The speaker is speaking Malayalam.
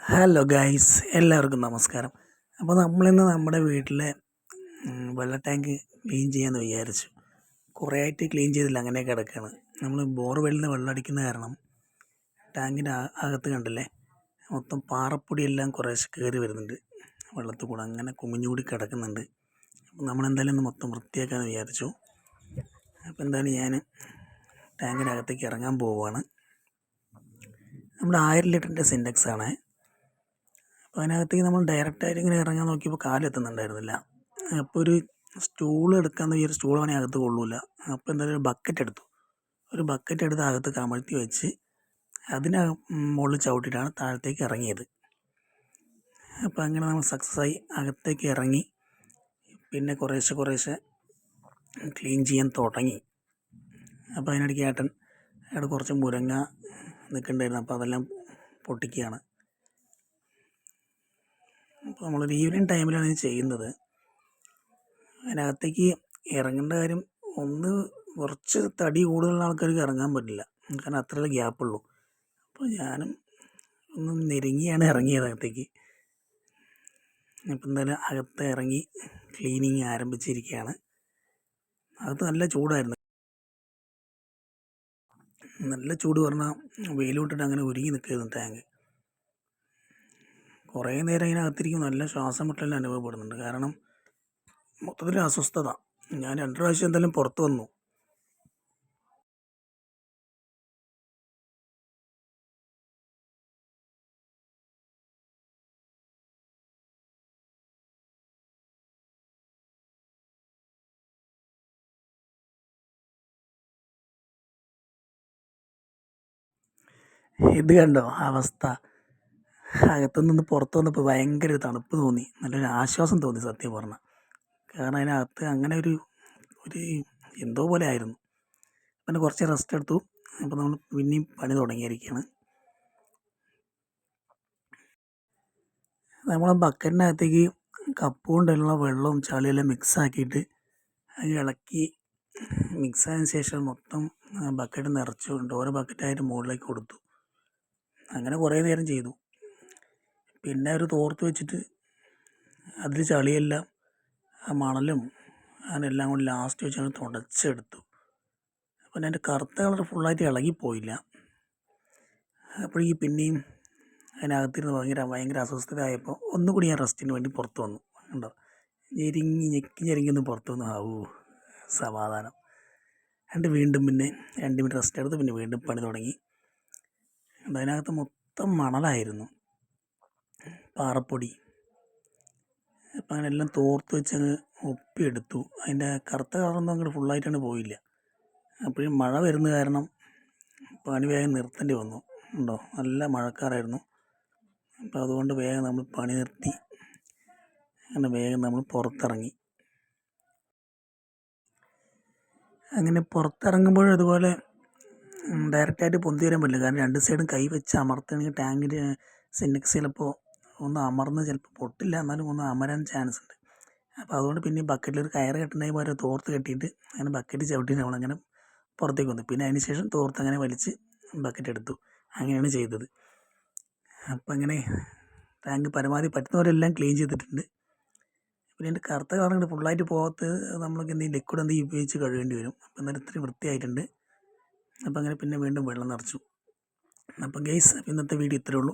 ഹലോ ഗൈസ്, എല്ലാവർക്കും നമസ്കാരം. അപ്പോൾ നമ്മളിന്ന് നമ്മുടെ വീട്ടിലെ വെള്ള ടാങ്ക് ക്ലീൻ ചെയ്യാമെന്ന് വിചാരിച്ചു. കുറേ ആയിട്ട് ക്ലീൻ ചെയ്തില്ല, അങ്ങനെ കിടക്കുകയാണ്. നമ്മൾ ബോർവെല്ലിൽ നിന്ന് വെള്ളം അടിക്കുന്ന കാരണം ടാങ്കിൻ്റെ അകത്ത് കണ്ടില്ലേ, മൊത്തം പാറപ്പൊടിയെല്ലാം കുറേശ്ശെ കയറി വരുന്നുണ്ട് വെള്ളത്തിൽ കൂടെ, അങ്ങനെ കുമിഞ്ഞുകൂടി കിടക്കുന്നുണ്ട്. അപ്പോൾ നമ്മളെന്തായാലും ഒന്ന് മൊത്തം വൃത്തിയാക്കാമെന്ന് വിചാരിച്ചു. അപ്പോൾ എന്തായാലും ഞാൻ ടാങ്കിനകത്തേക്ക് ഇറങ്ങാൻ പോവുകയാണ്. നമ്മുടെ 1000 ലിറ്ററിൻ്റെ സിൻറ്റെക്സ് ആണ്. അപ്പോൾ അതിനകത്തേക്ക് നമ്മൾ ഡയറക്റ്റായിട്ട് ഇങ്ങനെ ഇറങ്ങാൻ നോക്കിയപ്പോൾ കാലെത്തുന്നുണ്ടായിരുന്നില്ല. അപ്പോൾ ഒരു സ്റ്റൂൾ എടുക്കാമെന്ന് വിചാരിച്ച് സ്റ്റൂൾ വേണമെങ്കിൽ അകത്ത് കൊള്ളൂല. അപ്പോൾ എന്തായാലും ഒരു ബക്കറ്റ് എടുത്ത് അകത്ത് കമഴ്ത്തി വെച്ച് അതിന് മുകളിൽ ചവിട്ടിയിട്ടാണ് താഴത്തേക്ക് ഇറങ്ങിയത്. അപ്പോൾ അങ്ങനെ നമ്മൾ സക്സസ്സായി അകത്തേക്ക് ഇറങ്ങി. പിന്നെ കുറേശ്ശെ ക്ലീൻ ചെയ്യാൻ തുടങ്ങി. അപ്പോൾ അതിനിടയ്ക്ക് ഏട്ടൻ കുറച്ച് മുരങ്ങ നിൽക്കുന്നുണ്ടായിരുന്നു, അപ്പോൾ അതെല്ലാം പൊട്ടിക്കുകയാണ്. അപ്പോൾ നമ്മളൊരു ഈവനിങ് ടൈമിലാണ് ഇത് ചെയ്യുന്നത്. അതിനകത്തേക്ക് ഇറങ്ങേണ്ട കാര്യം, കുറച്ച് തടി കൂടുതലുള്ള ആൾക്കാർക്ക് ഇറങ്ങാൻ പറ്റില്ല, കാരണം അത്രയുള്ള ഗ്യാപ്പുള്ളൂ. അപ്പോൾ ഞാനും ഒന്ന് ഞെരുങ്ങിയാണ് ഇറങ്ങിയത് അകത്തേക്ക്. അപ്പോൾ എന്തായാലും അകത്ത് ഇറങ്ങി ക്ലീനിങ് ആരംഭിച്ചിരിക്കുകയാണ്. അകത്ത് നല്ല ചൂടായിരുന്നു. നല്ല ചൂട് പറഞ്ഞാൽ വെയിലോട്ടിട്ട് അങ്ങനെ ഉരുകി നിൽക്കുകയായിരുന്നു ടാങ്ക്. കുറേ നേരം അതിനകത്തിരിക്കും, നല്ല ശ്വാസം മുട്ടലെല്ലാം അനുഭവപ്പെടുന്നുണ്ട്. കാരണം മൊത്തത്തിൽ അസ്വസ്ഥത. ഞാൻ 2 പ്രാവശ്യം എന്തായാലും പുറത്ത് വന്നു. ഇത് കണ്ടോ അവസ്ഥ. അകത്തുനിന്ന് പുറത്ത് വന്നപ്പോൾ ഭയങ്കര ഒരു തണുപ്പ് തോന്നി, നല്ലൊരു ആശ്വാസം തോന്നി സത്യം പറഞ്ഞാൽ. കാരണം അതിനകത്ത് അങ്ങനെ ഒരു എന്തോ പോലെ ആയിരുന്നു. പിന്നെ കുറച്ച് റെസ്റ്റ് എടുത്തു. അപ്പോൾ നമ്മൾ പിന്നെയും പണി തുടങ്ങിയിരിക്കുകയാണ്. നമ്മൾ ബക്കറ്റിനകത്തേക്ക് കപ്പ് കൊണ്ടുള്ള വെള്ളവും ചളിയെല്ലാം മിക്സാക്കിയിട്ട് അത് ഇളക്കി മിക്സായതിനു ശേഷം മൊത്തം ബക്കറ്റ് നിറച്ചുകൊണ്ട് ഓരോ ബക്കറ്റായിട്ട് മുകളിലേക്ക് കൊടുത്തു. അങ്ങനെ കുറേ നേരം ചെയ്തു. പിന്നെ ഒരു തോർത്ത് വെച്ചിട്ട് അതിൽ ചളിയെല്ലാം മണലും അതിനെല്ലാം കൂടി ലാസ്റ്റ് വെച്ച് തുടച്ചെടുത്തു. അപ്പം എൻ്റെ കറുത്ത കളർ ഫുള്ളായിട്ട് ഇളകിപ്പോയില്ല. അപ്പോഴേക്ക് പിന്നെയും അതിനകത്തിരുന്ന് ഭയങ്കര അസ്വസ്ഥതയായപ്പോൾ ഒന്നുകൂടി ഞാൻ റെസ്റ്റിന് വേണ്ടി പുറത്ത് വന്നു. കണ്ടോ, ഞെരിങ്ങി ഒന്ന് പുറത്ത് വന്നു. സമാധാനം. വീണ്ടും പിന്നെ 2 മിനിറ്റ് റെസ്റ്റ് എടുത്ത് പിന്നെ വീണ്ടും പണി തുടങ്ങി. അതിനകത്ത് മൊത്തം മണലായിരുന്നു, പാറപ്പൊടി. അപ്പം അങ്ങനെ എല്ലാം തോർത്ത് വെച്ചങ്ങ് ഒപ്പിയെടുത്തു. അതിൻ്റെ കറുത്ത കളറൊന്നും അങ്ങോട്ട് ഫുള്ളായിട്ടാണ് പോയില്ല. അപ്പോഴും മഴ വരുന്ന കാരണം പണി വേഗം നിർത്തേണ്ടി വന്നു. ഉണ്ടോ, നല്ല മഴക്കാറായിരുന്നു. അപ്പോൾ അതുകൊണ്ട് വേഗം നമ്മൾ പണി നിർത്തി അങ്ങനെ വേഗം നമ്മൾ പുറത്തിറങ്ങി. അങ്ങനെ പുറത്തിറങ്ങുമ്പോഴും അതുപോലെ ഡയറക്റ്റായിട്ട് പൊന്തി വരാൻ പറ്റില്ല, കാരണം 2 സൈഡും കൈ വെച്ച് അമർത്തുകയാണെങ്കിൽ ടാങ്കിൻ്റെ സിൻറ്റെക്സ് ചിലപ്പോൾ ഒന്ന് അമർന്ന് ചിലപ്പോൾ പൊട്ടില്ല, എന്നാലും ഒന്ന് അമരാൻ ചാൻസ് ഉണ്ട്. അപ്പോൾ അതുകൊണ്ട് പിന്നെ ബക്കറ്റിലൊരു കയറ് കെട്ടുന്നതിന് പകരം തോർത്ത് കെട്ടിയിട്ട് അങ്ങനെ ബക്കറ്റ് ചവിട്ടി നമ്മളങ്ങനെ പുറത്തേക്ക് വന്നു. പിന്നെ അതിന് ശേഷം തോർത്ത് അങ്ങനെ വലിച്ച് ബക്കറ്റ് എടുത്തു. അങ്ങനെയാണ് ചെയ്തത്. അപ്പം അങ്ങനെ ടാങ്ക് പരമാവധി പറ്റുന്നവരെല്ലാം ക്ലീൻ ചെയ്തിട്ടുണ്ട്. പിന്നെ എൻ്റെ കറുത്ത കളർ ഫുള്ളായിട്ട് പോകാത്തത് നമ്മൾക്ക് എന്തെങ്കിലും ലിക്വിഡ് ഉപയോഗിച്ച് കഴുകേണ്ടി വരും. അപ്പം എന്നാലും ഇത്രയും വൃത്തിയായിട്ടുണ്ട്. അപ്പം അങ്ങനെ പിന്നെ വീണ്ടും വെള്ളം നിറച്ചു. അപ്പം ഗൈസ്, ഇന്നത്തെ വീഡിയോ ഇത്രയേ ഉള്ളൂ.